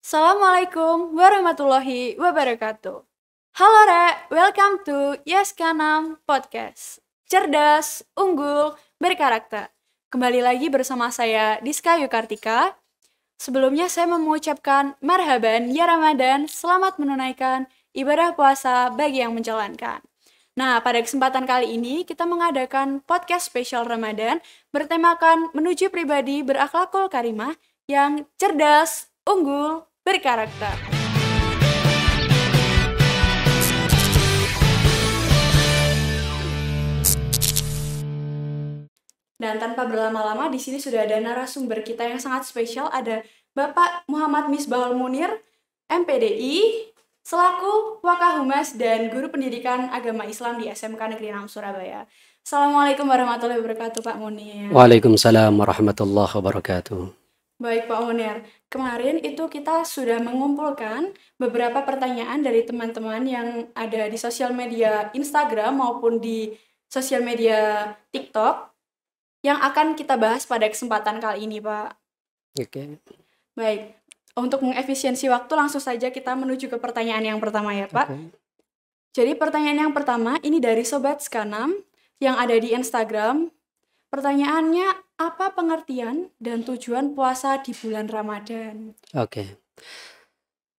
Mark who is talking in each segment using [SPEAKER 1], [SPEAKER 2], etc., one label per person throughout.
[SPEAKER 1] Assalamualaikum warahmatullahi wabarakatuh. Halo Re, welcome to Yes Kanam Podcast. Cerdas, unggul, berkarakter. Kembali lagi bersama saya Diska Yukartika. Sebelumnya saya mengucapkan marhaban ya Ramadan, selamat menunaikan ibadah puasa bagi yang menjalankan. Nah, pada kesempatan kali ini kita mengadakan podcast spesial Ramadan bertemakan menuju pribadi berakhlakul karimah yang cerdas, unggul, berkarakter. Dan tanpa berlama-lama di sini sudah ada narasumber kita yang sangat spesial, ada Bapak Muhammad Misbahul Munir, MPDI, selaku Wakahumas dan Guru Pendidikan Agama Islam di SMK Negeri 6 Surabaya. Assalamualaikum warahmatullahi wabarakatuh Pak Munir.
[SPEAKER 2] Waalaikumsalam warahmatullahi wabarakatuh.
[SPEAKER 1] Baik Pak Munir, kemarin itu kita sudah mengumpulkan beberapa pertanyaan dari teman-teman yang ada di sosial media Instagram maupun di sosial media TikTok yang akan kita bahas pada kesempatan kali ini Pak.
[SPEAKER 2] Oke.
[SPEAKER 1] Baik, untuk mengefisiensi waktu langsung saja kita menuju ke pertanyaan yang pertama ya Pak.
[SPEAKER 2] Oke.
[SPEAKER 1] Jadi pertanyaan yang pertama ini dari Sobat Skanam yang ada di Instagram. Pertanyaannya, apa pengertian dan tujuan puasa di bulan Ramadan?
[SPEAKER 2] Oke.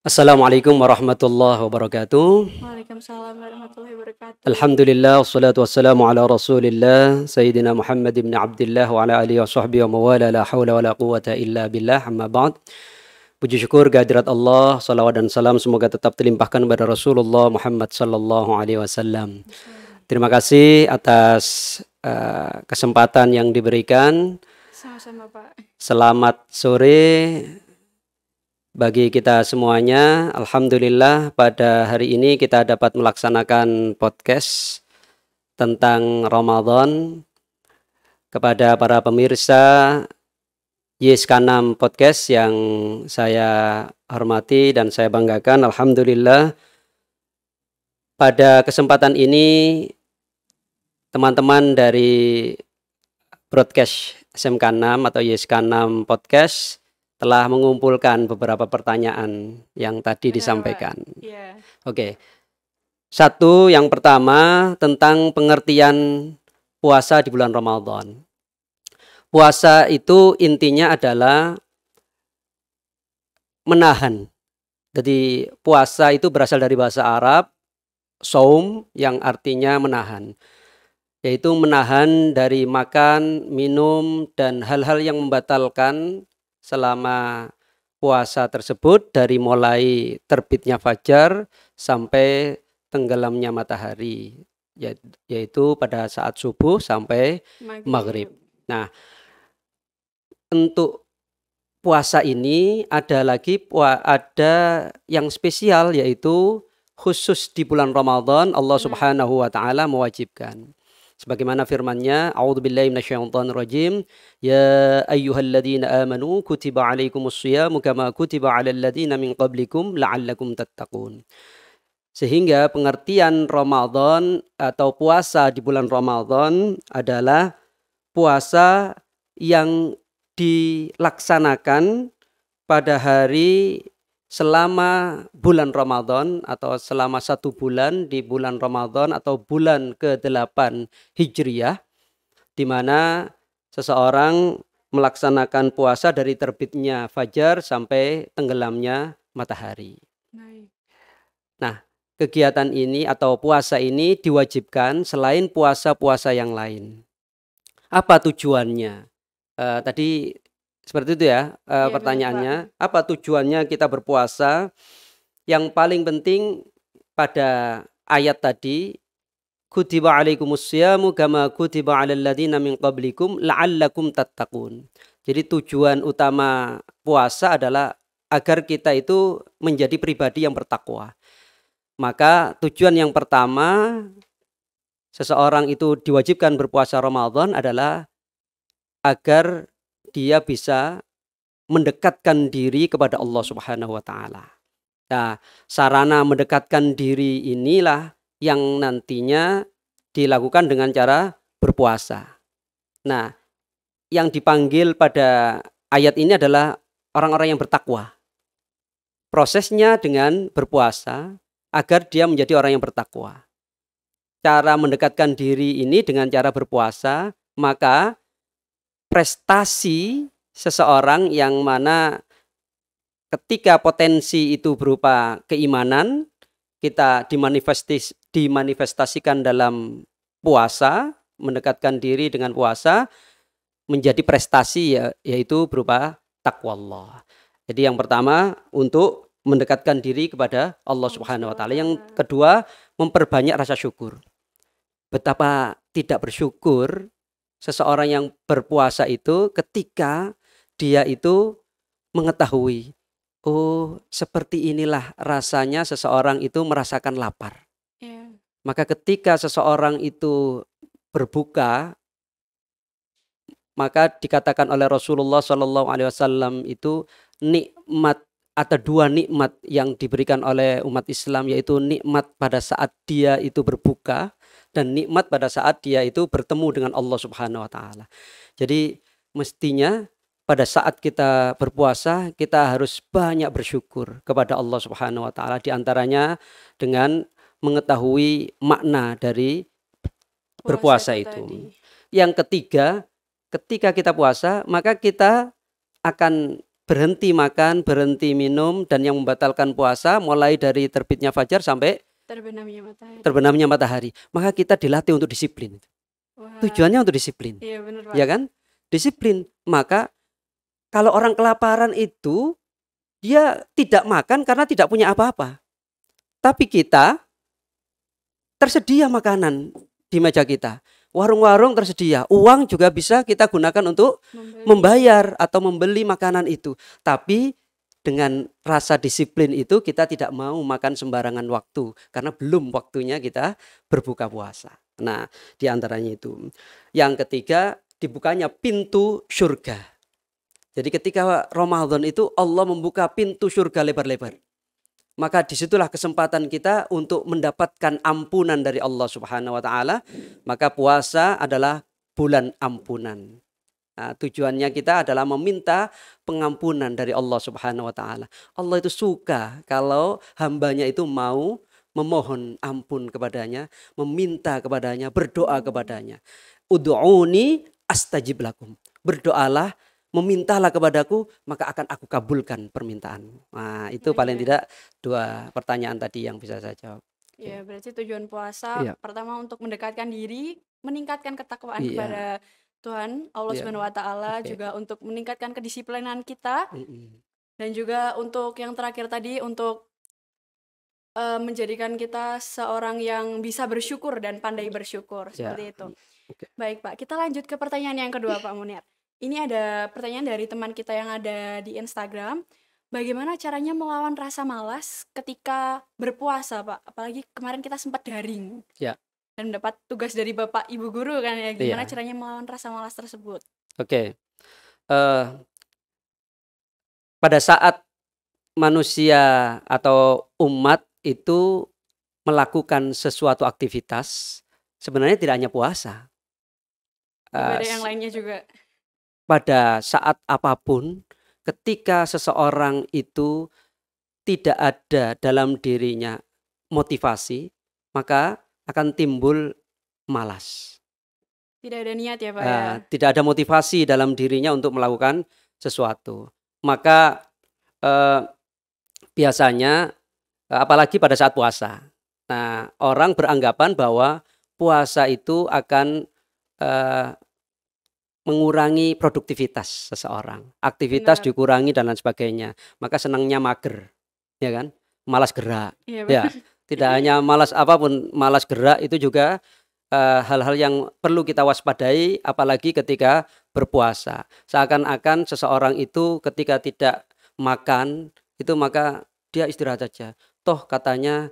[SPEAKER 2] Assalamualaikum warahmatullahi wabarakatuh.
[SPEAKER 1] Waalaikumsalam warahmatullahi wabarakatuh.
[SPEAKER 2] Alhamdulillah, wassalatu wassalamu ala rasulillah Sayyidina Muhammad ibn Abdullah wa ala alihi wa sahbihi wa mawala la hawla wa la quwata illa billah, amma ba'd. Puji syukur kehadirat Allah, salawat dan salam semoga tetap terlimpahkan kepada Rasulullah Muhammad sallallahu alaihi wasallam. Terima kasih atas kesempatan yang diberikan.
[SPEAKER 1] Sama-sama Pak.
[SPEAKER 2] Selamat sore bagi kita semuanya. Alhamdulillah pada hari ini kita dapat melaksanakan podcast tentang Ramadan. Kepada para pemirsa Yes Kanam Podcast yang saya hormati dan saya banggakan, alhamdulillah pada kesempatan ini teman-teman dari broadcast SMK 6 atau YSK 6 Podcast telah mengumpulkan beberapa pertanyaan yang tadi disampaikan.
[SPEAKER 1] Yeah.
[SPEAKER 2] Oke. Satu, yang pertama tentang pengertian puasa di bulan Ramadan. Puasa itu intinya adalah menahan. Jadi puasa itu berasal dari bahasa Arab, saum, yang artinya menahan. Yaitu menahan dari makan, minum, dan hal-hal yang membatalkan selama puasa tersebut dari mulai terbitnya fajar sampai tenggelamnya matahari, yaitu pada saat subuh sampai maghrib. Nah, untuk puasa ini ada yang spesial, yaitu khusus di bulan Ramadan Allah Subhanahu wa taala mewajibkan. Sebagaimana firman-Nya, A'udzubillahi minasyaitonirrajim, ya ayyuhalladzina amanu kutiba alaikumusyiyamu kama kutiba alal ladzina min qablikum la'allakum tattaqun. Sehingga pengertian Ramadan atau puasa di bulan Ramadan adalah puasa yang dilaksanakan pada hari selama bulan Ramadan atau selama 1 bulan di bulan Ramadan atau bulan ke-8 Hijriah, di mana seseorang melaksanakan puasa dari terbitnya fajar sampai tenggelamnya matahari. Nah, kegiatan ini atau puasa ini diwajibkan selain puasa-puasa yang lain. Apa tujuannya? Tadi seperti itu ya, pertanyaannya. Apa tujuannya kita berpuasa? Yang paling penting pada ayat tadi, kutiba alaikumusyiyamu kama kutiba alal ladzina min qablikum la'allakum tattaqun. Jadi tujuan utama puasa adalah agar kita itu menjadi pribadi yang bertakwa. Maka tujuan yang pertama seseorang itu diwajibkan berpuasa Ramadan adalah agar dia bisa mendekatkan diri kepada Allah Subhanahu wa taala. Nah, sarana mendekatkan diri inilah yang nantinya dilakukan dengan cara berpuasa. Nah, yang dipanggil pada ayat ini adalah orang-orang yang bertakwa. prosesnya dengan berpuasa agar dia menjadi orang yang bertakwa. Cara mendekatkan diri ini dengan cara berpuasa, maka prestasi seseorang yang mana ketika potensi itu berupa keimanan, kita dimanifestasikan dalam puasa, mendekatkan diri dengan puasa, menjadi prestasi yaitu berupa takwa Allah. Jadi yang pertama untuk mendekatkan diri kepada Allah Subhanahu wa taala. Yang kedua, memperbanyak rasa syukur. Betapa tidak bersyukur seseorang yang berpuasa itu ketika dia itu mengetahui, oh, seperti inilah rasanya seseorang itu merasakan lapar.
[SPEAKER 1] Iya.
[SPEAKER 2] Maka ketika seseorang itu berbuka, maka dikatakan oleh Rasulullah Shallallahu Alaihi Wasallam itu nikmat, ada dua nikmat yang diberikan oleh umat Islam, yaitu nikmat pada saat dia itu berbuka dan nikmat pada saat dia itu bertemu dengan Allah Subhanahu wa taala. Jadi mestinya pada saat kita berpuasa kita harus banyak bersyukur kepada Allah Subhanahu wa taala, di antaranya dengan mengetahui makna dari berpuasa itu. Yang ketiga, ketika kita puasa maka kita akan berhenti makan, berhenti minum, dan yang membatalkan puasa mulai dari terbitnya fajar sampai terbenamnya matahari. Maka kita dilatih untuk disiplin.
[SPEAKER 1] Wah.
[SPEAKER 2] Tujuannya untuk disiplin.
[SPEAKER 1] Iya, benar, Pak.
[SPEAKER 2] Ya kan? Disiplin. Maka kalau orang kelaparan itu dia tidak makan karena tidak punya apa-apa. Tapi kita tersedia makanan di meja kita. Warung-warung tersedia, uang juga bisa kita gunakan untuk membayar atau membeli makanan itu. Tapi dengan rasa disiplin itu kita tidak mau makan sembarangan waktu, karena belum waktunya kita berbuka puasa. Nah, di antaranya itu. Yang ketiga, dibukanya pintu surga. Jadi ketika Ramadan itu Allah membuka pintu surga lebar-lebar. Maka disitulah kesempatan kita untuk mendapatkan ampunan dari Allah Subhanahu wa taala. Maka puasa adalah bulan ampunan. Nah, tujuannya kita adalah meminta pengampunan dari Allah Subhanahu wa taala. Allah itu suka kalau hambanya itu mau memohon ampun kepadanya, meminta kepadanya, berdoa kepadanya. Ud'uni astajib lakum. Berdoalah, memintalah kepadaku, maka akan aku kabulkan permintaanmu. Nah, itu paling tidak dua pertanyaan tadi yang bisa saya jawab.
[SPEAKER 1] Ya, berarti tujuan puasa pertama untuk mendekatkan diri, meningkatkan ketakwaan kepada Tuhan Allah Subhanahu wa taala, juga untuk meningkatkan kedisiplinan kita. Dan juga untuk yang terakhir tadi untuk menjadikan kita seorang yang bisa bersyukur dan pandai bersyukur, seperti itu. Baik, Pak, kita lanjut ke pertanyaan yang kedua, Pak Munir. Ini ada pertanyaan dari teman kita yang ada di Instagram. Bagaimana caranya melawan rasa malas ketika berpuasa, Pak? Apalagi kemarin kita sempat daring. Dan mendapat tugas dari Bapak Ibu Guru kan ya. Gimana caranya melawan rasa malas tersebut?
[SPEAKER 2] Pada saat manusia atau umat itu melakukan sesuatu aktivitas, sebenarnya tidak hanya puasa.
[SPEAKER 1] Ibadah yang lainnya juga.
[SPEAKER 2] Pada saat apapun, ketika seseorang itu tidak ada dalam dirinya motivasi, maka akan timbul malas.
[SPEAKER 1] Tidak ada niat ya, Pak ya?
[SPEAKER 2] Tidak ada motivasi dalam dirinya untuk melakukan sesuatu. Maka biasanya, apalagi pada saat puasa, nah, orang beranggapan bahwa puasa itu akan mengurangi produktivitas seseorang, aktivitas dikurangi dan lain sebagainya. Maka senangnya mager, ya kan? Malas gerak. Ya, tidak hanya malas apapun, malas gerak itu juga hal-hal yang perlu kita waspadai, apalagi ketika berpuasa. Seakan-akan seseorang itu ketika tidak makan itu maka dia istirahat saja. Toh katanya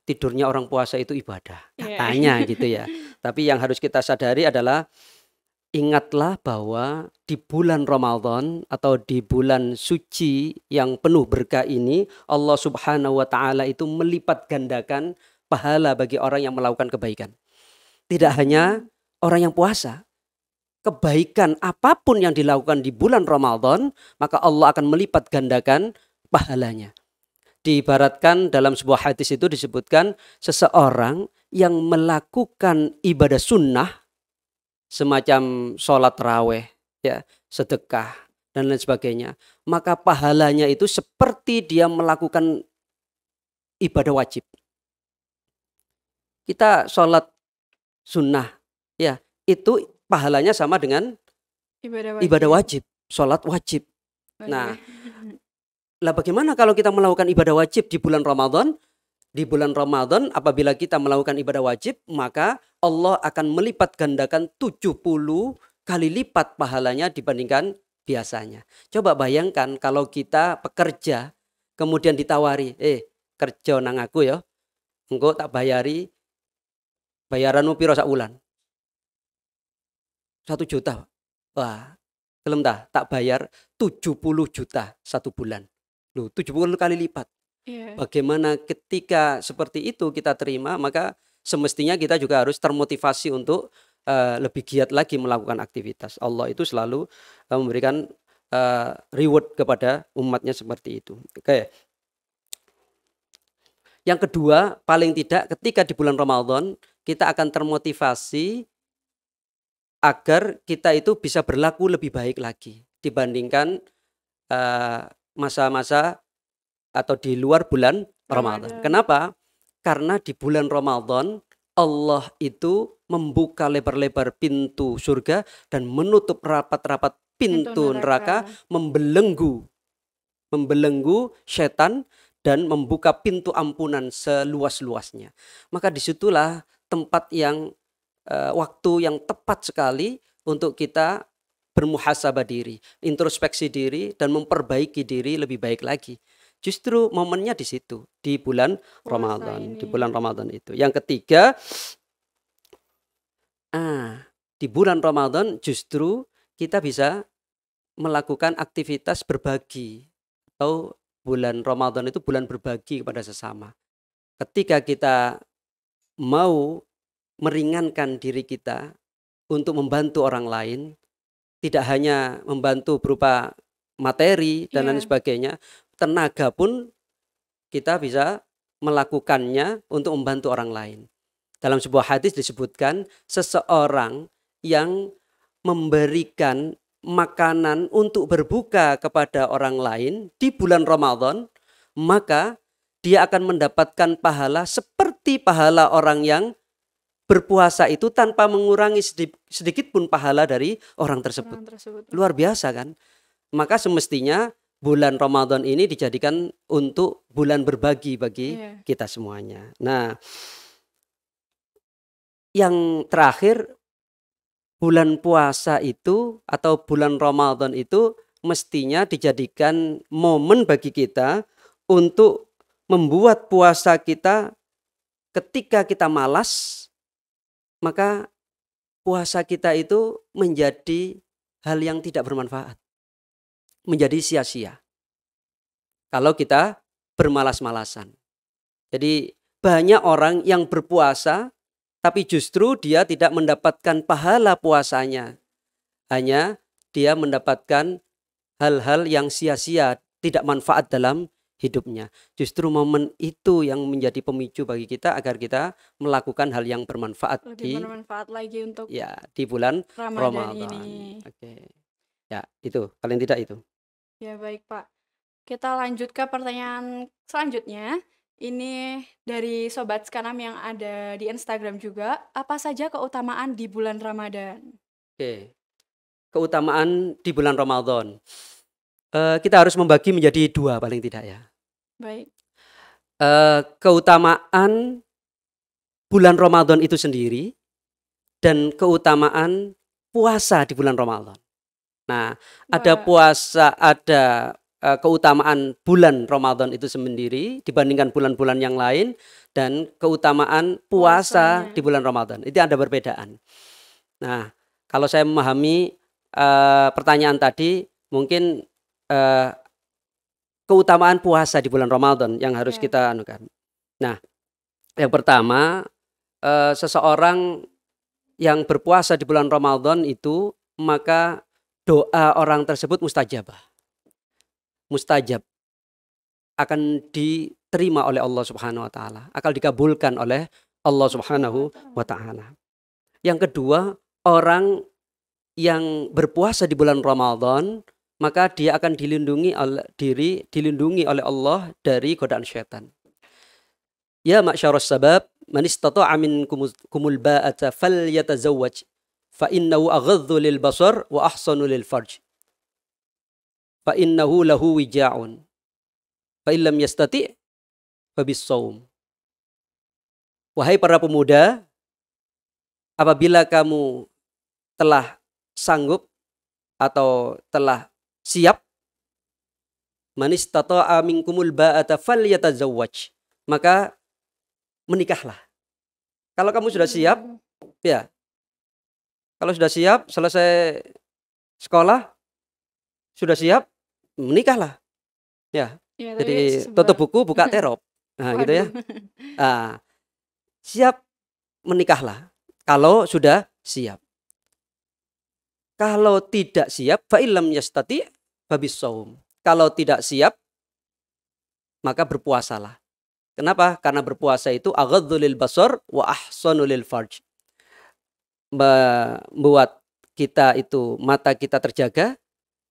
[SPEAKER 2] tidurnya orang puasa itu ibadah, katanya gitu ya. Tapi yang harus kita sadari adalah ingatlah bahwa di bulan Ramadan atau di bulan suci yang penuh berkah ini, Allah Subhanahu wa taala itu melipat gandakan pahala bagi orang yang melakukan kebaikan. Tidak hanya orang yang puasa. Kebaikan apapun yang dilakukan di bulan Ramadan, maka Allah akan melipat gandakan pahalanya. Diibaratkan dalam sebuah hadis itu disebutkan seseorang yang melakukan ibadah sunnah semacam sholat raweh, ya, sedekah dan lain sebagainya, maka pahalanya itu seperti dia melakukan ibadah wajib. Kita sholat sunnah, ya, itu pahalanya sama dengan ibadah wajib, sholat wajib. Nah, lah bagaimana kalau kita melakukan ibadah wajib di bulan Ramadan? Di bulan Ramadan apabila kita melakukan ibadah wajib, maka Allah akan melipat gandakan 70 kali lipat pahalanya dibandingkan biasanya. Coba bayangkan kalau kita pekerja kemudian ditawari, kerja nang aku ya, engko tak bayari bayaranmu piro sak wulan? 1 juta. Wah, gelem tak bayar 70 juta 1 bulan. Loh, 70 kali lipat. Bagaimana ketika seperti itu kita terima, maka semestinya kita juga harus termotivasi untuk lebih giat lagi melakukan aktivitas. Allah itu selalu memberikan reward kepada umatnya seperti itu. Oke. Yang kedua, paling tidak ketika di bulan Ramadan kita akan termotivasi agar kita itu bisa berlaku lebih baik lagi dibandingkan masa-masa atau di luar bulan Ramadan. Kenapa? Karena di bulan Ramadan Allah itu membuka lebar-lebar pintu surga dan menutup rapat-rapat pintu neraka, membelenggu setan dan membuka pintu ampunan seluas-luasnya. Maka disitulah tempat yang waktu yang tepat sekali untuk kita bermuhasabah diri, introspeksi diri dan memperbaiki diri lebih baik lagi. Justru momennya di situ, di bulan Ramadan, di bulan Ramadan itu. Yang ketiga, di bulan Ramadan justru kita bisa melakukan aktivitas berbagi, atau bulan Ramadan itu bulan berbagi kepada sesama. Ketika kita mau meringankan diri kita untuk membantu orang lain, tidak hanya membantu berupa materi dan lain sebagainya, tenaga pun kita bisa melakukannya untuk membantu orang lain. Dalam sebuah hadis disebutkan seseorang yang memberikan makanan untuk berbuka kepada orang lain di bulan Ramadan, maka dia akan mendapatkan pahala seperti pahala orang yang berpuasa itu tanpa mengurangi sedikit pun pahala dari orang tersebut. Luar biasa kan? Maka semestinya bulan Ramadan ini dijadikan untuk bulan berbagi bagi kita semuanya. Nah, yang terakhir, bulan puasa itu atau bulan Ramadan itu mestinya dijadikan momen bagi kita untuk membuat puasa kita ketika kita malas, maka puasa kita itu menjadi hal yang tidak bermanfaat, menjadi sia-sia kalau kita bermalas-malasan. Jadi banyak orang yang berpuasa tapi justru dia tidak mendapatkan pahala puasanya, hanya dia mendapatkan hal-hal yang sia-sia, tidak manfaat dalam hidupnya. Justru momen itu yang menjadi pemicu bagi kita agar kita melakukan hal yang bermanfaat,
[SPEAKER 1] lebih bermanfaat lagi untuk
[SPEAKER 2] di bulan Ramadan
[SPEAKER 1] ini.
[SPEAKER 2] Oke. Ya, itu paling tidak itu.
[SPEAKER 1] Ya baik Pak. Kita lanjut ke pertanyaan selanjutnya. Ini dari Sobat Skanam yang ada di Instagram juga. Apa saja keutamaan di bulan Ramadan?
[SPEAKER 2] Oke. Keutamaan di bulan Ramadan. Kita harus membagi menjadi 2 paling tidak ya.
[SPEAKER 1] Baik.
[SPEAKER 2] Keutamaan bulan Ramadan itu sendiri dan keutamaan puasa di bulan Ramadan. Nah, ada puasa, ada keutamaan bulan Ramadan itu sendiri dibandingkan bulan-bulan yang lain, dan keutamaan puasa di bulan Ramadan itu ada perbedaan. Nah, kalau saya memahami pertanyaan tadi, mungkin keutamaan puasa di bulan Ramadan yang harus kita anukan. Nah, yang pertama, seseorang yang berpuasa di bulan Ramadan itu, maka doa orang tersebut mustajab. akan diterima oleh Allah Subhanahu wa taala, akan dikabulkan oleh Allah Subhanahu wa taala. Yang kedua, orang yang berpuasa di bulan Ramadan, maka dia akan dilindungi oleh Allah dari godaan syaitan. Ya ma'syarus sabab, man istata'a minkumul ba'ata falyatazawwaj fa innahu aghaddu lil basar wa ahsanu lil farj. Fa innahu lahu wija'un. Fa illam yastati' fa bis-shaum. Wahai para pemuda, apabila kamu telah sanggup atau telah siap, man istata'a minkumul ba'ata falyatazawwaj, maka menikahlah. Kalau kamu sudah siap, ya. Kalau sudah siap, selesai sekolah, sudah siap, menikahlah. Ya.
[SPEAKER 1] Ya,
[SPEAKER 2] Jadi tutup buku, buka terop. Nah, gitu ya. Nah, siap, menikahlah. Kalau sudah siap. Kalau tidak siap, fa illam yastati' fa bis-shaum. Kalau tidak siap, maka berpuasalah. Kenapa? Karena berpuasa itu aghaddu lil basar wa ahsanu lil farj. Membuat kita itu, mata kita terjaga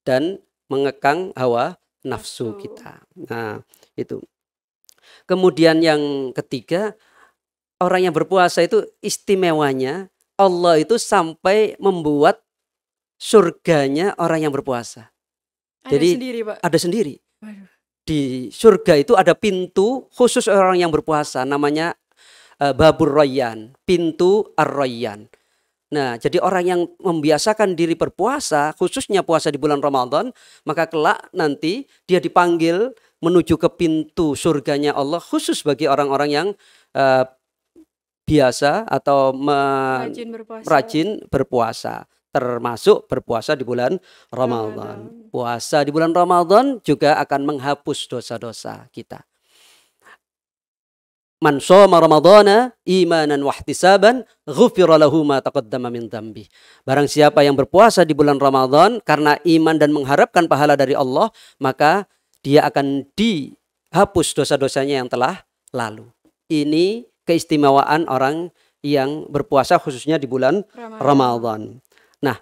[SPEAKER 2] dan mengekang hawa nafsu kita. Nah, itu. Kemudian yang ketiga, orang yang berpuasa itu istimewanya Allah itu sampai membuat surganya orang yang berpuasa. Jadi
[SPEAKER 1] sendiri, Pak.
[SPEAKER 2] ada sendiri.
[SPEAKER 1] Waduh.
[SPEAKER 2] Di surga itu ada pintu khusus orang yang berpuasa, namanya Babur Rayyan, pintu Ar-Rayyan. Nah, jadi orang yang membiasakan diri berpuasa, khususnya puasa di bulan Ramadan, maka kelak nanti dia dipanggil menuju ke pintu surganya Allah, khusus bagi orang-orang yang biasa atau rajin berpuasa, termasuk berpuasa di bulan Ramadan. Puasa di bulan Ramadan juga akan menghapus dosa-dosa kita. Man shoma ramadhana imanan wahtisaban ghufira lahu ma taqaddama min dzambi. Barang siapa yang berpuasa di bulan Ramadan karena iman dan mengharapkan pahala dari Allah, maka dia akan dihapus dosa-dosanya yang telah lalu. Ini keistimewaan orang yang berpuasa khususnya di bulan Ramadan. Nah,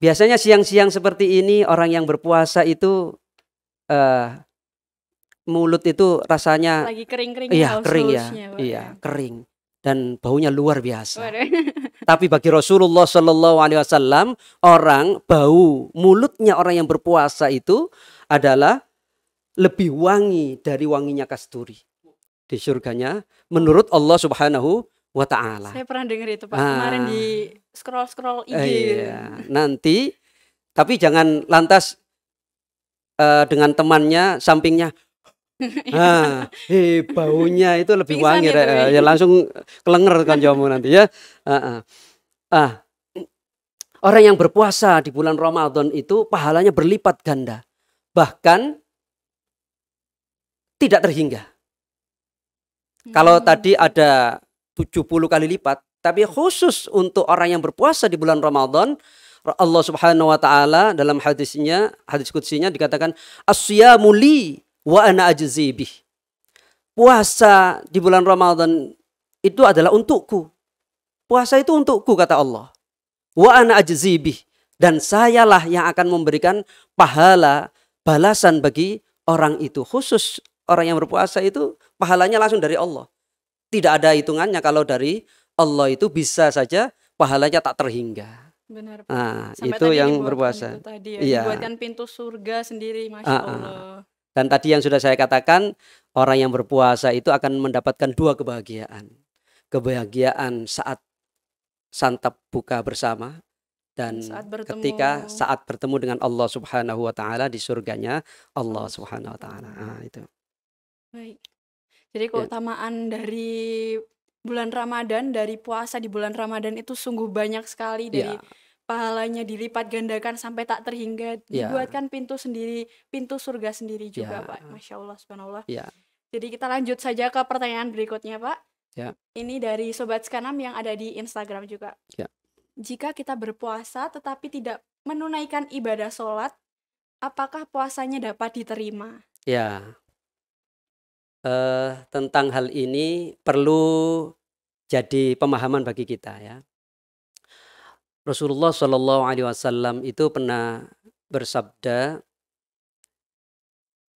[SPEAKER 2] biasanya siang-siang seperti ini orang yang berpuasa itu mulut itu rasanya
[SPEAKER 1] lagi kering-kering,
[SPEAKER 2] iya kering ya, iya kering dan baunya luar biasa. Tapi bagi Rasulullah Shallallahu Alaihi Wasallam, orang bau mulutnya orang yang berpuasa itu adalah lebih wangi dari wanginya kasturi di surganya menurut Allah Subhanahu wa Ta'ala.
[SPEAKER 1] Saya pernah dengar itu, Pak, kemarin di scroll IG.
[SPEAKER 2] Iya, nanti tapi jangan lantas dengan temannya sampingnya. Baunya itu lebih
[SPEAKER 1] Pingsan
[SPEAKER 2] wangi,
[SPEAKER 1] ya
[SPEAKER 2] langsung kelenger kan jamu nanti ya. Orang yang berpuasa di bulan Ramadan itu pahalanya berlipat ganda, bahkan tidak terhingga. Kalau tadi ada 70 kali lipat, tapi khusus untuk orang yang berpuasa di bulan Ramadan, Allah Subhanahu wa Ta'ala dalam hadis qudsiynya dikatakan as-siyamu li wa ana ajzi bih. Puasa di bulan Ramadan itu adalah untukku. Puasa itu untukku, kata Allah. Wa ana ajzi bih, dan sayalah yang akan memberikan pahala balasan bagi orang itu. Khusus orang yang berpuasa itu pahalanya langsung dari Allah. Tidak ada hitungannya. Kalau dari Allah itu bisa saja pahalanya tak terhingga.
[SPEAKER 1] Benar, Pak.
[SPEAKER 2] Nah,
[SPEAKER 1] sampai
[SPEAKER 2] itu yang berpuasa.
[SPEAKER 1] Itu tadi ya,
[SPEAKER 2] iya.
[SPEAKER 1] Dibuatkan pintu surga sendiri, Masya Allah.
[SPEAKER 2] Dan tadi yang sudah saya katakan, orang yang berpuasa itu akan mendapatkan dua kebahagiaan. Kebahagiaan saat santap buka bersama, dan saat bertemu dengan Allah Subhanahu wa Ta'ala di surganya Allah Subhanahu wa Ta'ala. Nah, itu.
[SPEAKER 1] Baik. Jadi keutamaan dari bulan Ramadan, dari puasa di bulan Ramadan itu sungguh banyak sekali. Dari pahalanya dilipat gandakan sampai tak terhingga, dibuatkan pintu sendiri, pintu surga sendiri juga, Pak. Masya Allah, subhanallah. Jadi kita lanjut saja ke pertanyaan berikutnya, Pak. Ini dari Sobat Skanam yang ada di Instagram juga. Jika kita berpuasa tetapi tidak menunaikan ibadah sholat, apakah puasanya dapat diterima?
[SPEAKER 2] Ya, tentang hal ini perlu jadi pemahaman bagi kita ya. Rasulullah Shallallahu Alaihi Wasallam itu pernah bersabda,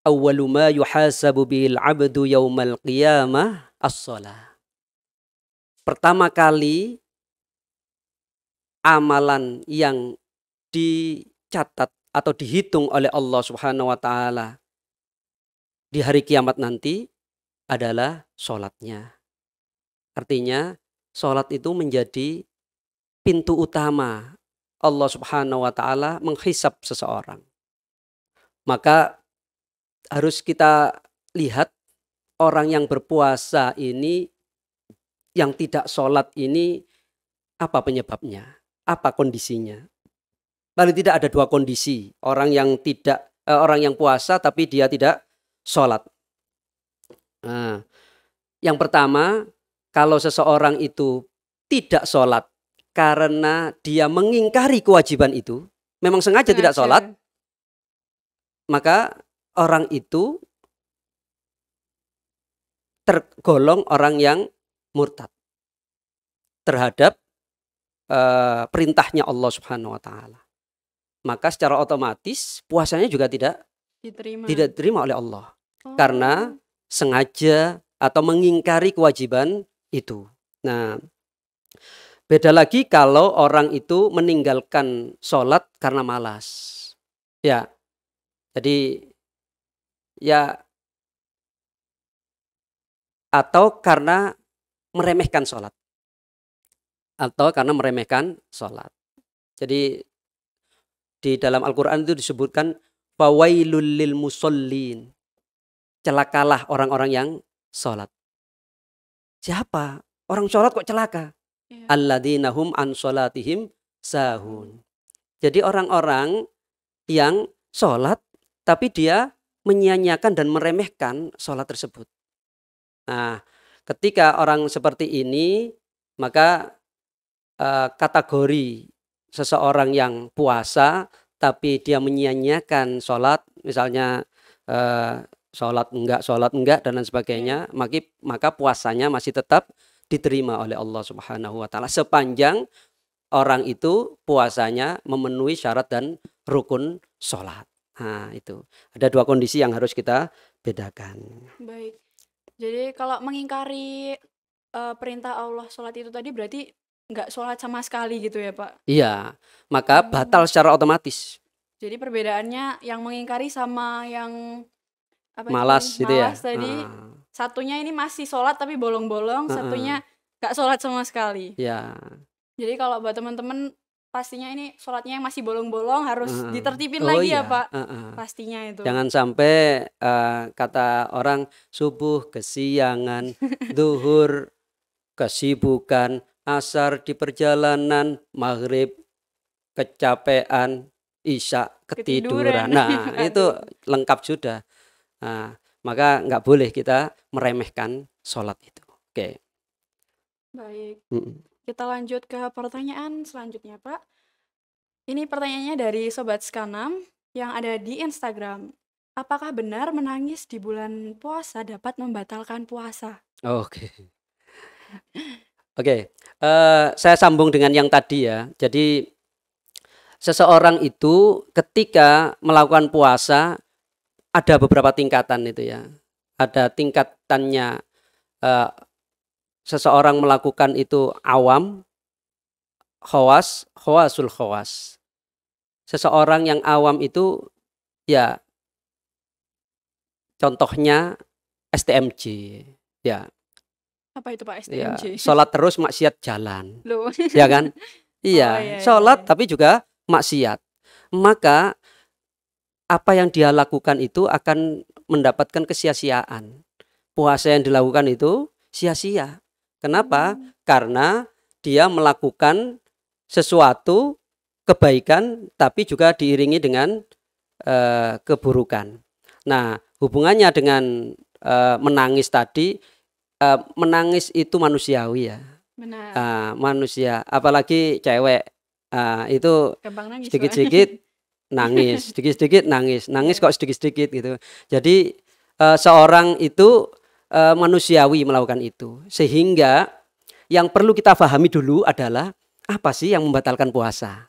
[SPEAKER 2] "Awwalu ma yuhasabu bil abdu yaumal qiyamah as-shalah." Pertama kali amalan yang dicatat atau dihitung oleh Allah Subhanahu wa taala di hari kiamat nanti adalah sholatnya. Artinya sholat itu menjadi pintu utama Allah Subhanahu wa taala menghisab seseorang. Maka harus kita lihat orang yang berpuasa ini, yang tidak sholat ini, apa penyebabnya, apa kondisinya. Paling tidak ada dua kondisi, orang yang puasa tapi dia tidak sholat. Nah, yang pertama, kalau seseorang itu tidak sholat karena dia mengingkari kewajiban itu, memang sengaja tidak sholat, maka orang itu tergolong orang yang murtad terhadap perintahnya Allah Subhanahu wa taala. Maka secara otomatis puasanya juga tidak diterima oleh Allah. Karena sengaja atau mengingkari kewajiban itu. Nah, beda lagi kalau orang itu meninggalkan sholat karena malas. Ya, jadi ya, atau karena meremehkan sholat. Jadi di dalam Al-Quran itu disebutkan fawailul lil musallin. Celakalah orang-orang yang sholat. Siapa? Orang sholat kok celaka? Alladzina hum an sholatihim sahun. Jadi orang-orang yang sholat tapi dia menyia-nyiakan dan meremehkan sholat tersebut. Nah, ketika orang seperti ini, maka kategori seseorang yang puasa tapi dia menyia-nyiakan sholat, misalnya sholat enggak dan lain sebagainya, maka puasanya masih tetap diterima oleh Allah Subhanahu wa taala sepanjang orang itu puasanya memenuhi syarat dan rukun sholat. Nah, itu ada dua kondisi yang harus kita bedakan.
[SPEAKER 1] Baik. Jadi kalau mengingkari perintah Allah sholat itu tadi berarti nggak sholat sama sekali gitu ya Pak?
[SPEAKER 2] Iya, maka batal secara otomatis.
[SPEAKER 1] Jadi perbedaannya yang mengingkari sama yang
[SPEAKER 2] malas gitu ya.
[SPEAKER 1] Tadi satunya ini masih sholat tapi bolong-bolong, satunya nggak sholat sama sekali.
[SPEAKER 2] Ya.
[SPEAKER 1] Jadi kalau buat teman-teman pastinya ini sholatnya yang masih bolong-bolong harus ditertibin lagi ya Pak. Pastinya itu.
[SPEAKER 2] Jangan sampai kata orang subuh kesiangan, zuhur kesibukan, asar di perjalanan, maghrib kecapean, isya ketiduran. Nah itu lengkap sudah. Nah, maka nggak boleh kita meremehkan sholat itu. Oke.
[SPEAKER 1] Baik. Kita lanjut ke pertanyaan selanjutnya Pak. Ini pertanyaannya dari Sobat Skanam yang ada di Instagram. Apakah benar menangis di bulan puasa dapat membatalkan puasa?
[SPEAKER 2] Oke. Saya sambung dengan yang tadi ya. Jadi seseorang itu ketika melakukan puasa ada beberapa tingkatan itu ya. Ada tingkatannya seseorang melakukan itu awam, khawasul khawas. Seseorang yang awam itu ya contohnya STMJ ya.
[SPEAKER 1] Apa itu Pak STMJ?
[SPEAKER 2] Ya, sholat terus maksiat jalan.
[SPEAKER 1] Loh.
[SPEAKER 2] Ya kan? Iya, sholat tapi juga maksiat. Maka apa yang dia lakukan itu akan mendapatkan kesia-siaan. Puasa yang dilakukan itu sia-sia. Kenapa? Karena dia melakukan sesuatu kebaikan tapi juga diiringi dengan keburukan. Nah, hubungannya dengan menangis tadi, menangis itu manusiawi ya.
[SPEAKER 1] Benar.
[SPEAKER 2] Manusia, apalagi cewek, itu sedikit-sedikit nangis, sedikit-sedikit nangis kok sedikit-sedikit gitu. Jadi seorang itu manusiawi melakukan itu. Sehingga yang perlu kita pahami dulu adalah apa sih yang membatalkan puasa.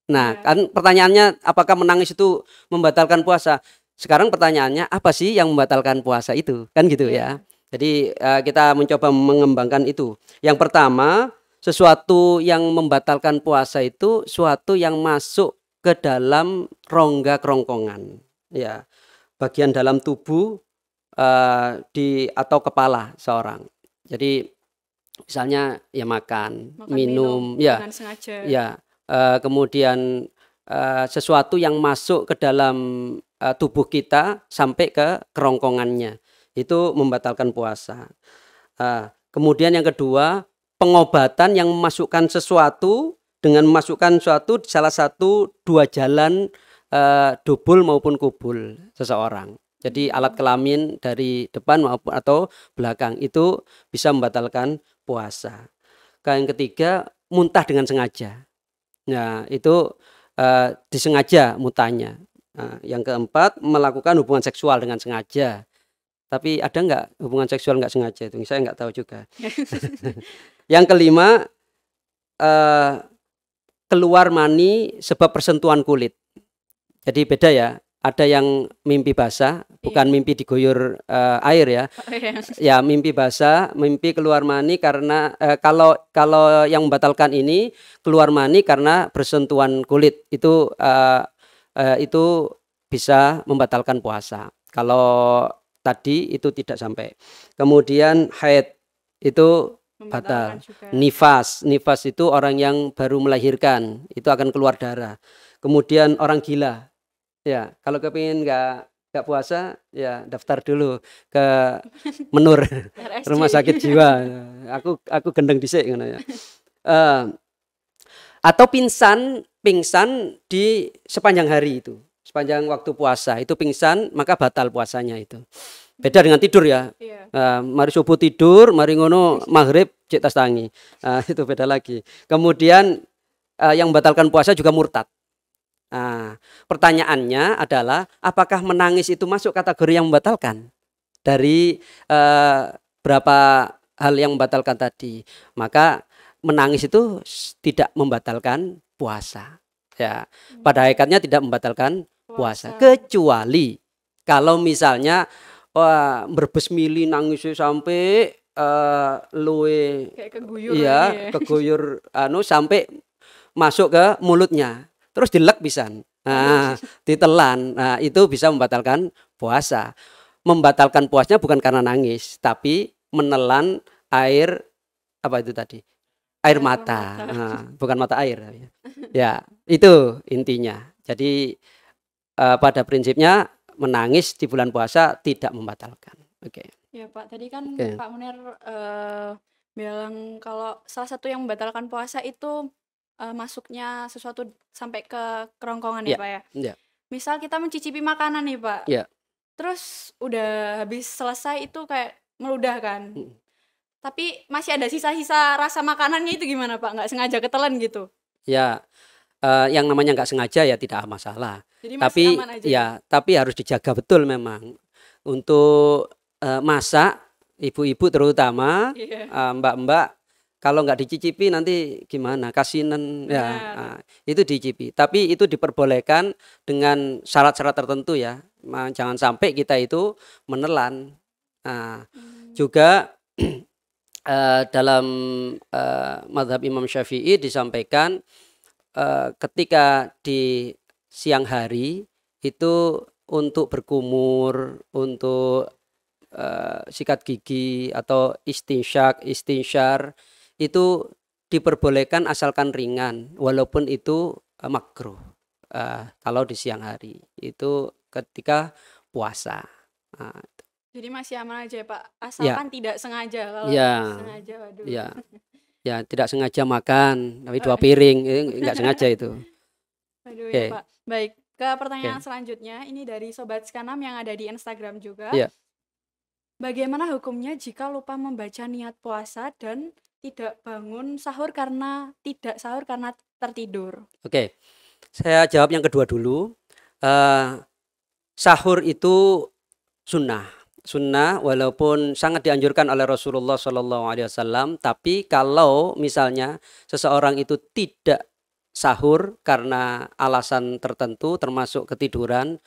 [SPEAKER 2] Nah, kan pertanyaannya apakah menangis itu membatalkan puasa? Sekarang pertanyaannya apa sih yang membatalkan puasa itu? Kan gitu ya. Jadi kita mencoba mengembangkan itu. Yang pertama, sesuatu yang membatalkan puasa itu suatu yang masuk ke dalam rongga kerongkongan. Ya, bagian dalam tubuh atau kepala seorang. Jadi misalnya ya makan, minum, ya,
[SPEAKER 1] dengan sengaja.
[SPEAKER 2] ya, kemudian sesuatu yang masuk ke dalam tubuh kita sampai ke kerongkongannya itu membatalkan puasa. Kemudian yang kedua, pengobatan yang memasukkan sesuatu dengan memasukkan suatu salah satu dua jalan dubul maupun kubul seseorang. Jadi alat kelamin dari depan maupun atau belakang itu bisa membatalkan puasa. Yang ketiga, muntah dengan sengaja. Nah, itu disengaja muntahnya. Yang keempat, melakukan hubungan seksual dengan sengaja. Tapi ada nggak hubungan seksual nggak sengaja itu? Saya nggak tahu juga. Yang kelima, keluar mani sebab persentuhan kulit. Jadi beda ya. Ada yang mimpi basah, bukan mimpi diguyur air ya. Ya, mimpi basah, mimpi keluar mani karena kalau yang membatalkan ini keluar mani karena bersentuhan kulit itu bisa membatalkan puasa. Kalau tadi itu tidak sampai. Kemudian haid itu batal. Nifas itu orang yang baru melahirkan, itu akan keluar darah. Kemudian orang gila. Ya, kalau kepingin nggak puasa, ya daftar dulu ke Menur rumah sakit jiwa. Aku gendeng dhisik ngono ya. Atau pingsan di sepanjang hari itu, sepanjang waktu puasa itu pingsan maka batal puasanya itu. Beda dengan tidur ya. Mari subuh tidur, mari ngono maghrib cek tas tangi. Itu beda lagi. Kemudian yang membatalkan puasa juga murtad. Pertanyaannya adalah apakah menangis itu masuk kategori yang membatalkan? Dari berapa hal yang membatalkan tadi, maka menangis itu tidak membatalkan puasa. Ya, pada hakikatnya tidak membatalkan puasa, kecuali kalau misalnya berbes mili nangis sampai luwe keguyur sampai masuk ke mulutnya. Terus dilek pisan. Ditelan. Nah, itu bisa membatalkan puasa. Membatalkan puasanya bukan karena nangis, tapi menelan air apa itu tadi? Air mata. Bukan mata air. Ya, itu intinya. Jadi pada prinsipnya menangis di bulan puasa tidak membatalkan. Oke.
[SPEAKER 1] Ya, Pak. Tadi kan Pak Munir bilang kalau salah satu yang membatalkan puasa itu masuknya sesuatu sampai ke kerongkongan ya Pak ya. Misal kita mencicipi makanan nih Pak. Terus udah habis selesai itu kayak meludah kan. Tapi masih ada sisa-sisa rasa makanannya itu gimana Pak? Nggak sengaja ketelan gitu?
[SPEAKER 2] Ya, yang namanya nggak sengaja ya tidak masalah.
[SPEAKER 1] Jadi masih aman aja.
[SPEAKER 2] Ya, tapi harus dijaga betul memang. Untuk masak, ibu-ibu terutama, mbak-mbak, kalau nggak dicicipi nanti gimana? Kasinan ya. Itu dicicipi. Tapi itu diperbolehkan dengan syarat-syarat tertentu ya. Jangan sampai kita itu menelan. Juga dalam mazhab Imam Syafi'i disampaikan ketika di siang hari itu untuk berkumur, untuk sikat gigi atau istinsyar itu diperbolehkan asalkan ringan, walaupun itu makruh kalau di siang hari itu ketika puasa.
[SPEAKER 1] Jadi masih aman aja Pak, asalkan tidak sengaja. Kalau sengaja, waduh.
[SPEAKER 2] Ya tidak sengaja makan, tapi 2 piring nggak sengaja itu.
[SPEAKER 1] Waduh ya Pak. Baik, ke pertanyaan selanjutnya ini dari Sobat Skanam yang ada di Instagram juga. Bagaimana hukumnya jika lupa membaca niat puasa dan tidak bangun sahur karena tertidur?
[SPEAKER 2] Oke, saya jawab yang kedua dulu. Sahur itu sunnah. sunnah walaupun sangat dianjurkan oleh Rasulullah SAW. Tapi kalau misalnya seseorang itu tidak sahur karena alasan tertentu termasuk ketiduran,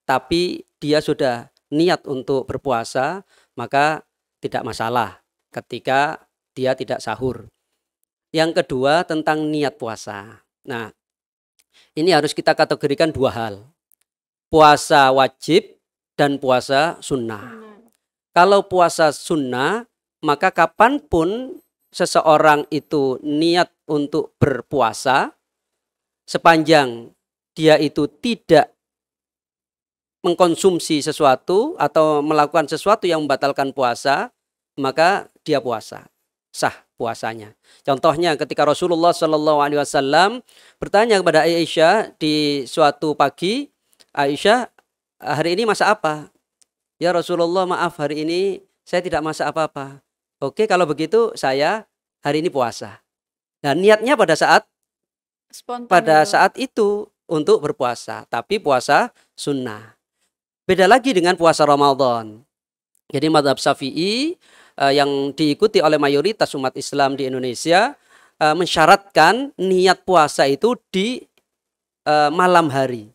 [SPEAKER 2] tapi dia sudah niat untuk berpuasa, maka tidak masalah ketika dia tidak sahur. Yang kedua tentang niat puasa. Nah, ini harus kita kategorikan dua hal. Puasa wajib dan puasa sunnah. Kalau puasa sunnah, maka kapanpun seseorang itu niat untuk berpuasa, sepanjang dia itu tidak mengkonsumsi sesuatu atau melakukan sesuatu yang membatalkan puasa, maka dia puasa, sah puasanya. Contohnya ketika Rasulullah SAW bertanya kepada Aisyah di suatu pagi, Aisyah, hari ini masak apa? Ya Rasulullah, maaf hari ini saya tidak masak apa-apa. Oke, kalau begitu saya hari ini puasa. Dan niatnya pada saat itu untuk berpuasa, tapi puasa sunnah. Beda lagi dengan puasa Ramadan. Jadi mazhab Syafi'i yang diikuti oleh mayoritas umat Islam di Indonesia mensyaratkan niat puasa itu di malam hari.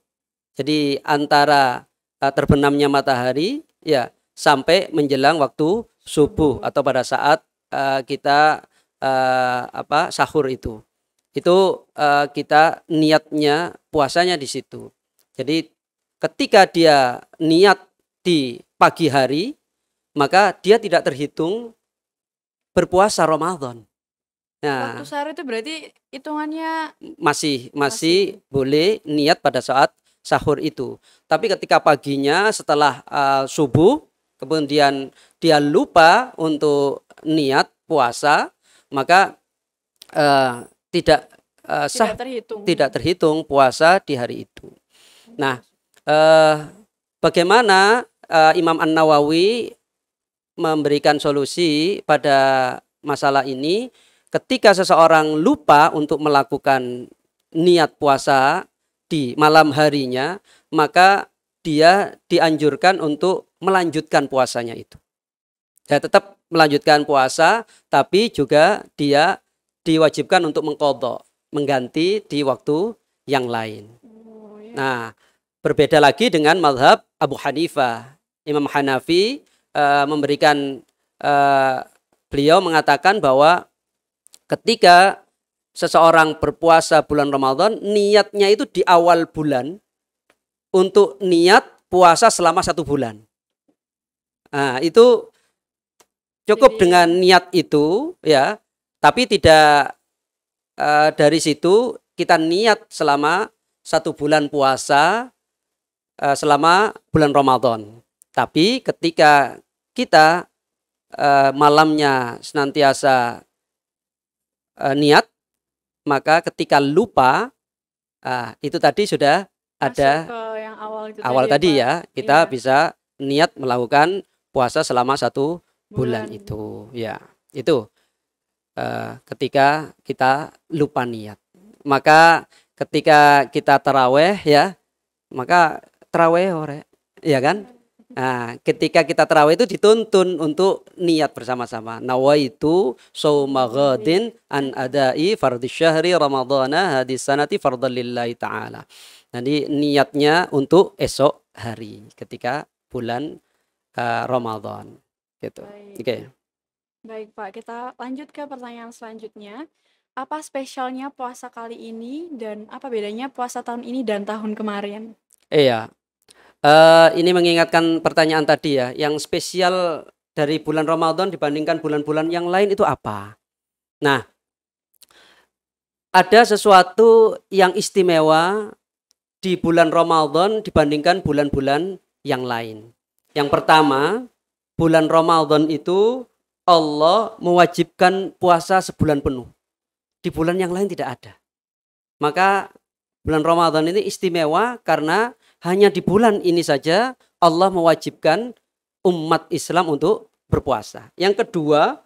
[SPEAKER 2] Jadi antara terbenamnya matahari ya sampai menjelang waktu subuh atau pada saat kita sahur itu. Itu kita niatnya puasanya di situ. Jadi ketika dia niat di pagi hari, maka dia tidak terhitung berpuasa Ramadan.
[SPEAKER 1] Nah, waktu sahur itu berarti hitungannya
[SPEAKER 2] masih boleh niat pada saat sahur itu. Tapi ketika paginya setelah subuh, kemudian dia lupa untuk niat puasa, maka tidak terhitung puasa di hari itu. Nah, bagaimana Imam An-Nawawi memberikan solusi pada masalah ini? Ketika seseorang lupa untuk melakukan niat puasa di malam harinya, maka dia dianjurkan untuk melanjutkan puasanya itu. Dia tetap melanjutkan puasa, tapi juga dia diwajibkan untuk mengqadha, mengganti di waktu yang lain. Nah, berbeda lagi dengan mazhab Abu Hanifah. Imam Hanafi memberikan beliau mengatakan bahwa ketika seseorang berpuasa bulan Ramadan, niatnya itu di awal bulan untuk niat puasa selama 1 bulan. Nah, itu cukup dengan niat itu ya, tapi tidak dari situ kita niat selama 1 bulan puasa selama bulan Ramadan. Tapi ketika kita malamnya senantiasa niat, maka ketika lupa itu tadi sudah ada
[SPEAKER 1] yang
[SPEAKER 2] awal tadi ya, kita bisa niat melakukan puasa selama 1 bulan itu ya. Itu ketika kita lupa niat. Maka ketika kita taraweh ya, maka taraweh ya kan? Nah, ketika kita tarawih itu dituntun untuk niat bersama-sama. Nawaitu shauma ghadin an adai fardhi syahri ramadhana hadis sanati fardhan lillahi ta'ala. Jadi niatnya untuk esok hari ketika bulan Ramadan gitu. Oke.
[SPEAKER 1] Baik Pak, kita lanjut ke pertanyaan selanjutnya. Apa spesialnya puasa kali ini dan apa bedanya puasa tahun ini dan tahun kemarin?
[SPEAKER 2] Iya. Ini mengingatkan pertanyaan tadi ya, yang spesial dari bulan Ramadan dibandingkan bulan-bulan yang lain itu apa? Nah, ada sesuatu yang istimewa di bulan Ramadan dibandingkan bulan-bulan yang lain. Yang pertama, bulan Ramadan itu Allah mewajibkan puasa sebulan penuh. Di bulan yang lain tidak ada. Maka bulan Ramadan ini istimewa karena hanya di bulan ini saja Allah mewajibkan umat Islam untuk berpuasa. Yang kedua,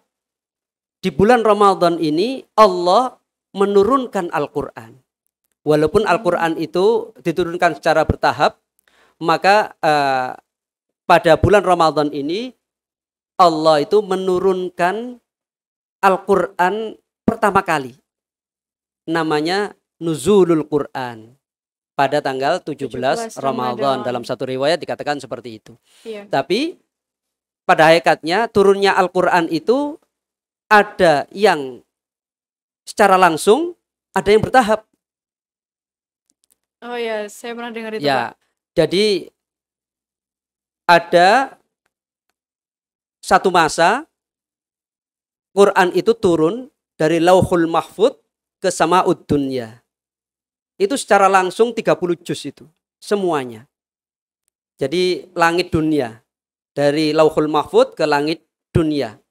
[SPEAKER 2] di bulan Ramadan ini Allah menurunkan Al-Quran. Walaupun Al-Quran itu diturunkan secara bertahap, maka pada bulan Ramadan ini Allah itu menurunkan Al-Quran pertama kali. Namanya Nuzulul Quran. Pada tanggal 17 Ramadan. Dalam satu riwayat dikatakan seperti itu.
[SPEAKER 1] Iya.
[SPEAKER 2] Tapi pada hakikatnya turunnya Al-Quran itu ada yang secara langsung, ada yang bertahap.
[SPEAKER 1] Oh ya, saya pernah dengar itu,
[SPEAKER 2] Ya,
[SPEAKER 1] Pak.
[SPEAKER 2] jadi ada satu masa Quran itu turun dari Lauhul Mahfud ke Sama'ud Dunya. Itu secara langsung 30 juz itu semuanya. Jadi langit dunia, dari Lauhul Mahfud ke langit dunia.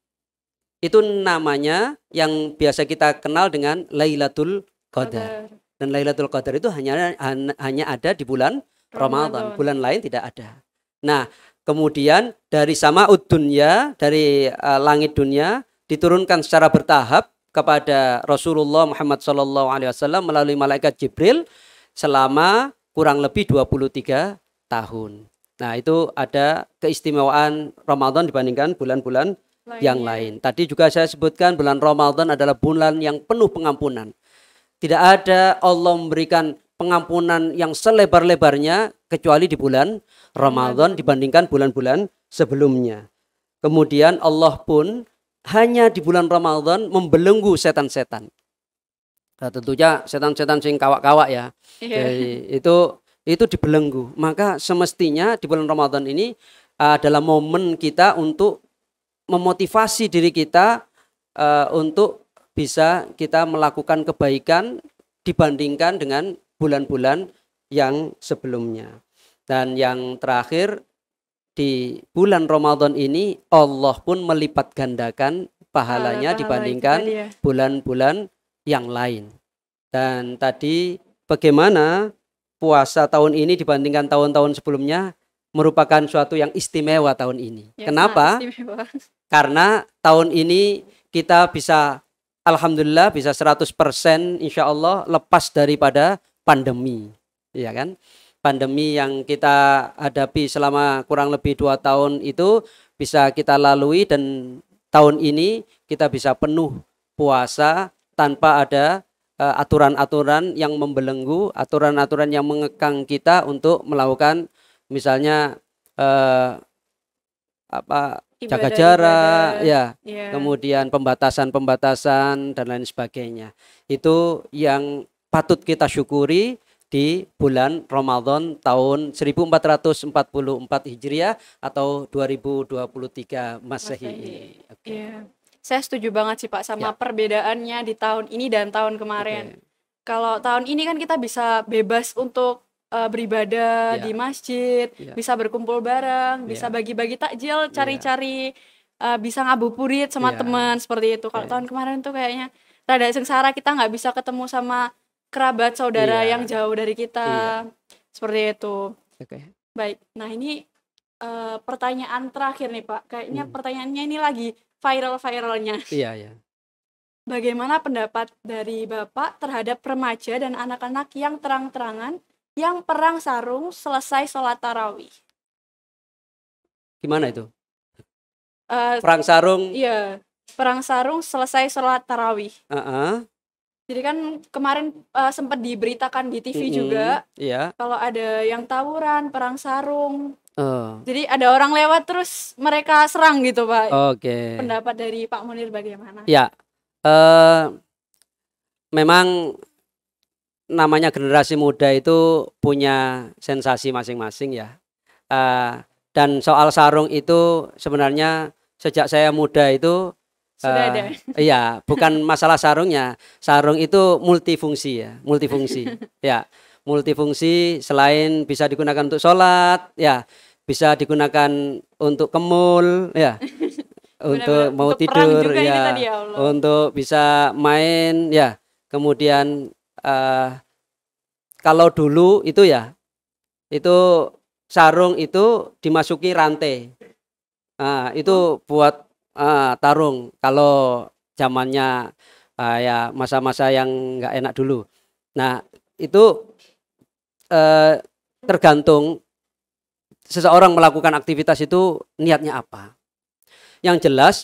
[SPEAKER 2] Itu namanya yang biasa kita kenal dengan Lailatul Qadar. Dan Lailatul Qadar itu hanya ada di bulan Ramadan. Bulan lain tidak ada. Nah, kemudian dari Sama'ud Dunya, dari langit dunia diturunkan secara bertahap kepada Rasulullah Muhammad SAW melalui malaikat Jibril selama kurang lebih 23 tahun. Nah, itu ada keistimewaan Ramadan dibandingkan bulan-bulan yang lain. Tadi juga saya sebutkan bulan Ramadan adalah bulan yang penuh pengampunan. Tidak ada Allah memberikan pengampunan yang selebar-lebarnya kecuali di bulan Ramadan dibandingkan bulan-bulan sebelumnya. Kemudian Allah pun hanya di bulan Ramadan membelenggu setan-setan. Nah, tentunya setan-setan sing kawak-kawak ya. Jadi, itu dibelenggu. Maka semestinya di bulan Ramadan ini adalah momen kita untuk memotivasi diri kita untuk bisa kita melakukan kebaikan dibandingkan dengan bulan-bulan yang sebelumnya. Dan yang terakhir, di bulan Ramadan ini Allah pun melipat gandakan pahalanya dibandingkan bulan-bulan yang lain. Dan tadi bagaimana puasa tahun ini dibandingkan tahun-tahun sebelumnya merupakan suatu yang istimewa tahun ini. Ya, kenapa? Karena tahun ini kita bisa alhamdulillah bisa 100% insya Allah lepas daripada pandemi, ya kan? Pandemi yang kita hadapi selama kurang lebih 2 tahun itu bisa kita lalui, dan tahun ini kita bisa penuh puasa tanpa ada aturan-aturan yang membelenggu, aturan-aturan yang mengekang kita untuk melakukan misalnya jaga jarak, kemudian pembatasan-pembatasan dan lain sebagainya. Itu yang patut kita syukuri di bulan Ramadan tahun 1444 Hijriah atau 2023 Masehi.
[SPEAKER 1] Okay. Saya setuju banget sih Pak sama perbedaannya di tahun ini dan tahun kemarin. Kalau tahun ini kan kita bisa bebas untuk beribadah di masjid, bisa berkumpul bareng, bisa bagi-bagi takjil, cari-cari, bisa ngabuburit sama teman seperti itu. Kalau tahun kemarin tuh kayaknya rada sengsara, kita nggak bisa ketemu sama kerabat saudara yang jauh dari kita, seperti itu. Baik, nah ini pertanyaan terakhir nih Pak. Kayaknya pertanyaannya ini lagi viral-viralnya. Bagaimana pendapat dari Bapak terhadap remaja dan anak-anak yang terang-terangan yang perang sarung selesai sholat tarawih?
[SPEAKER 2] Gimana itu? Perang sarung?
[SPEAKER 1] Iya, perang sarung selesai sholat tarawih. Jadi kan kemarin sempat diberitakan di TV juga, kalau ada yang tawuran, perang sarung. Jadi ada orang lewat terus mereka serang gitu Pak. Pendapat dari Pak Munir bagaimana?
[SPEAKER 2] Ya, memang namanya generasi muda itu punya sensasi masing-masing ya. Dan soal sarung itu sebenarnya sejak saya muda itu
[SPEAKER 1] sudah ada.
[SPEAKER 2] Iya, bukan masalah sarungnya. Sarung itu multifungsi ya, multifungsi. Ya, multifungsi. Selain bisa digunakan untuk sholat, ya, bisa digunakan untuk kemul, ya, untuk mau untuk tidur, ya, untuk bisa main, ya. Kemudian kalau dulu itu ya, itu sarung itu dimasuki rantai. Itu buat tarung kalau zamannya ya masa-masa yang nggak enak dulu. Nah itu tergantung seseorang melakukan aktivitas itu niatnya apa. Yang jelas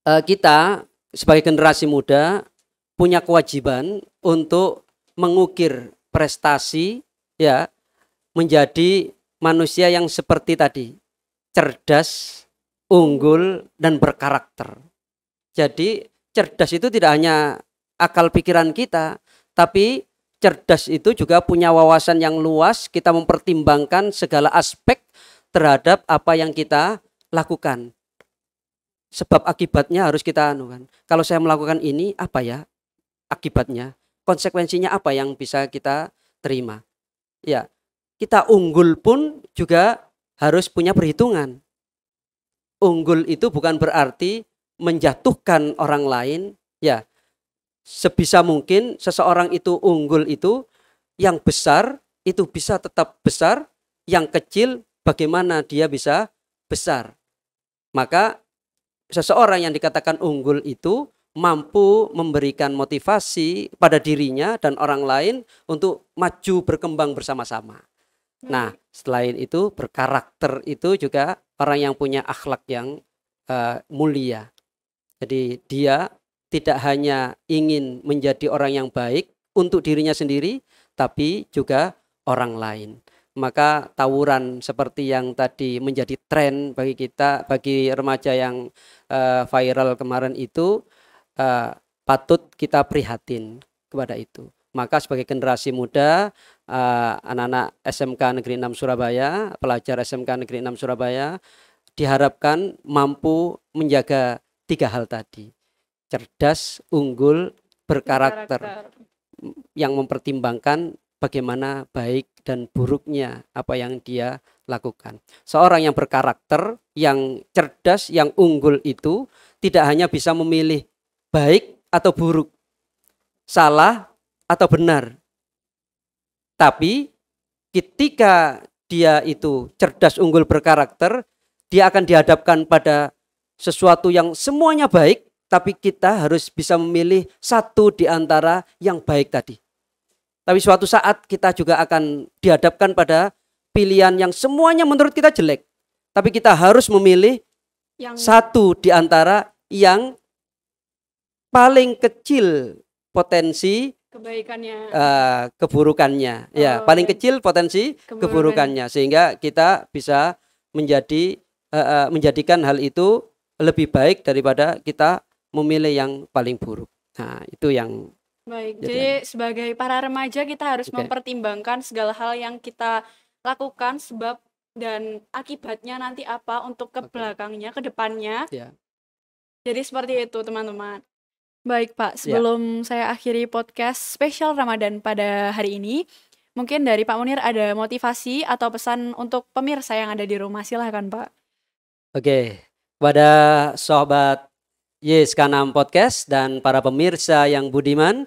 [SPEAKER 2] kita sebagai generasi muda punya kewajiban untuk mengukir prestasi, ya, menjadi manusia yang seperti tadi, cerdas, unggul, dan berkarakter. Jadi cerdas itu tidak hanya akal pikiran kita, tapi cerdas itu juga punya wawasan yang luas. Kita mempertimbangkan segala aspek terhadap apa yang kita lakukan. Sebab akibatnya harus kita anukan. Kalau saya melakukan ini, apa ya akibatnya? Konsekuensinya apa yang bisa kita terima? Ya, kita unggul pun juga harus punya perhitungan. Unggul itu bukan berarti menjatuhkan orang lain, ya. Sebisa mungkin seseorang itu unggul itu yang besar itu bisa tetap besar, yang kecil bagaimana dia bisa besar. Maka seseorang yang dikatakan unggul itu mampu memberikan motivasi pada dirinya dan orang lain untuk maju berkembang bersama-sama. Nah, selain itu berkarakter itu juga orang yang punya akhlak yang mulia. Jadi dia tidak hanya ingin menjadi orang yang baik untuk dirinya sendiri, tapi juga orang lain. Maka tawuran seperti yang tadi menjadi tren bagi kita, bagi remaja yang viral kemarin itu patut kita prihatin kepada itu. Maka sebagai generasi muda, anak-anak SMK Negeri 6 Surabaya, pelajar SMK Negeri 6 Surabaya diharapkan mampu menjaga 3 hal tadi. Cerdas, unggul, berkarakter. Yang mempertimbangkan bagaimana baik dan buruknya apa yang dia lakukan. Seorang yang berkarakter, yang cerdas, yang unggul itu tidak hanya bisa memilih baik atau buruk, salah atau benar. Tapi ketika dia itu cerdas, unggul, berkarakter, dia akan dihadapkan pada sesuatu yang semuanya baik, tapi kita harus bisa memilih satu di antara yang baik tadi. Tapi suatu saat kita juga akan dihadapkan pada pilihan yang semuanya menurut kita jelek. Tapi kita harus memilih satu di antara yang paling kecil potensi
[SPEAKER 1] kebaikannya,
[SPEAKER 2] keburukannya. Ya, paling kecil potensi keburukannya. Sehingga kita bisa menjadikan hal itu lebih baik daripada kita memilih yang paling buruk. Nah, itu yang
[SPEAKER 1] baik. Jadi sebagai para remaja kita harus mempertimbangkan segala hal yang kita lakukan, sebab dan akibatnya nanti apa untuk ke belakangnya, ke depannya. Jadi seperti itu teman-teman. Baik Pak, sebelum saya akhiri podcast spesial Ramadan pada hari ini, mungkin dari Pak Munir ada motivasi atau pesan untuk pemirsa yang ada di rumah, silahkan Pak.
[SPEAKER 2] Oke, kepada sahabat YSK6 Podcast dan para pemirsa yang budiman,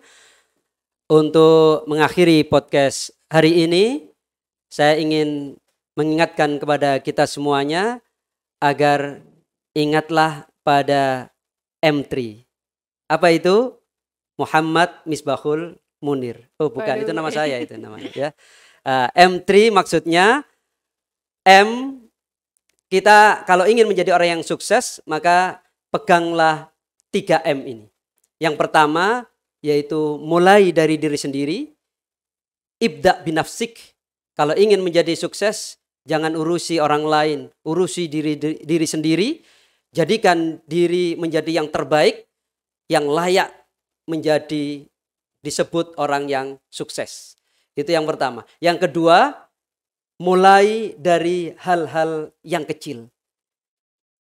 [SPEAKER 2] untuk mengakhiri podcast hari ini, saya ingin mengingatkan kepada kita semuanya agar ingatlah pada M3. Apa itu? Muhammad Misbahul Munir. Oh bukan, itu nama saya itu namanya ya. M3 maksudnya M, kita kalau ingin menjadi orang yang sukses maka peganglah 3M ini. Yang pertama yaitu mulai dari diri sendiri. Ibda binafsik. Kalau ingin menjadi sukses, jangan urusi orang lain, urusi diri sendiri. Jadikan diri menjadi yang terbaik, yang layak menjadi disebut orang yang sukses. Itu yang pertama. Yang kedua, mulai dari hal-hal yang kecil.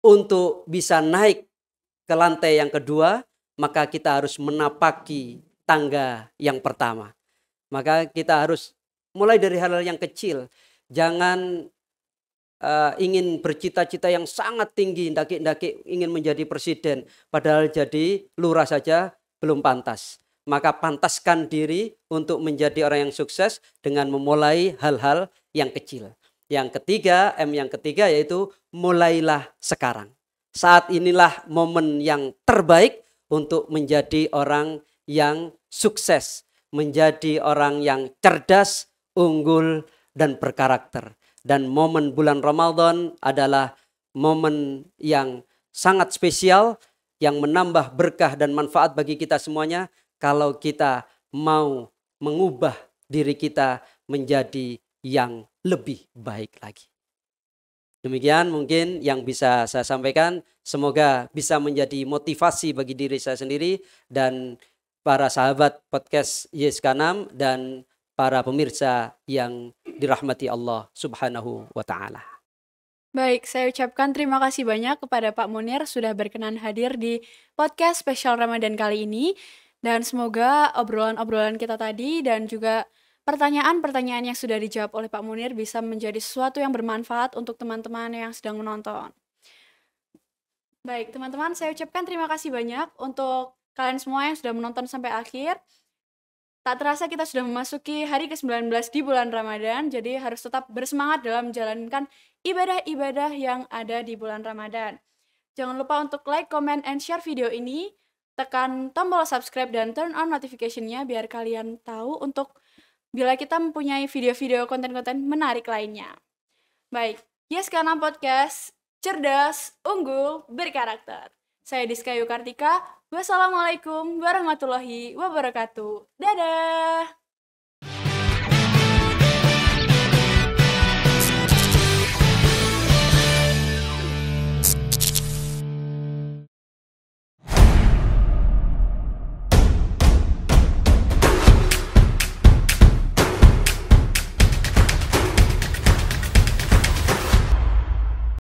[SPEAKER 2] Untuk bisa naik ke lantai yang kedua, maka kita harus menapaki tangga yang pertama. Maka kita harus mulai dari hal-hal yang kecil. Jangan ingin bercita-cita yang sangat tinggi, ndaki-ndaki ingin menjadi presiden, padahal jadi lurah saja belum pantas. Maka pantaskan diri untuk menjadi orang yang sukses dengan memulai hal-hal yang kecil. Yang ketiga, M yang ketiga yaitu mulailah sekarang. Saat inilah momen yang terbaik untuk menjadi orang yang sukses, menjadi orang yang cerdas, unggul, dan berkarakter. Dan momen bulan Ramadan adalah momen yang sangat spesial yang menambah berkah dan manfaat bagi kita semuanya kalau kita mau mengubah diri kita menjadi yang lebih baik lagi. Demikian mungkin yang bisa saya sampaikan. Semoga bisa menjadi motivasi bagi diri saya sendiri dan para sahabat podcast YSK6 dan para pemirsa yang dirahmati Allah Subhanahu wa Ta'ala.
[SPEAKER 1] Baik, saya ucapkan terima kasih banyak kepada Pak Munir sudah berkenan hadir di podcast spesial Ramadan kali ini. Dan semoga obrolan-obrolan kita tadi dan juga pertanyaan-pertanyaan yang sudah dijawab oleh Pak Munir bisa menjadi sesuatu yang bermanfaat untuk teman-teman yang sedang menonton. Baik, teman-teman, saya ucapkan terima kasih banyak untuk kalian semua yang sudah menonton sampai akhir. Tak terasa kita sudah memasuki hari ke-19 di bulan Ramadan, jadi harus tetap bersemangat dalam menjalankan ibadah-ibadah yang ada di bulan Ramadan. Jangan lupa untuk like, comment, and share video ini. Tekan tombol subscribe dan turn on notification-nya biar kalian tahu untuk bila kita mempunyai video-video konten-konten menarik lainnya. Baik, YesK6 Podcast, cerdas, unggul, berkarakter. Saya Diska Yukartika. Wassalamualaikum warahmatullahi wabarakatuh. Dadah!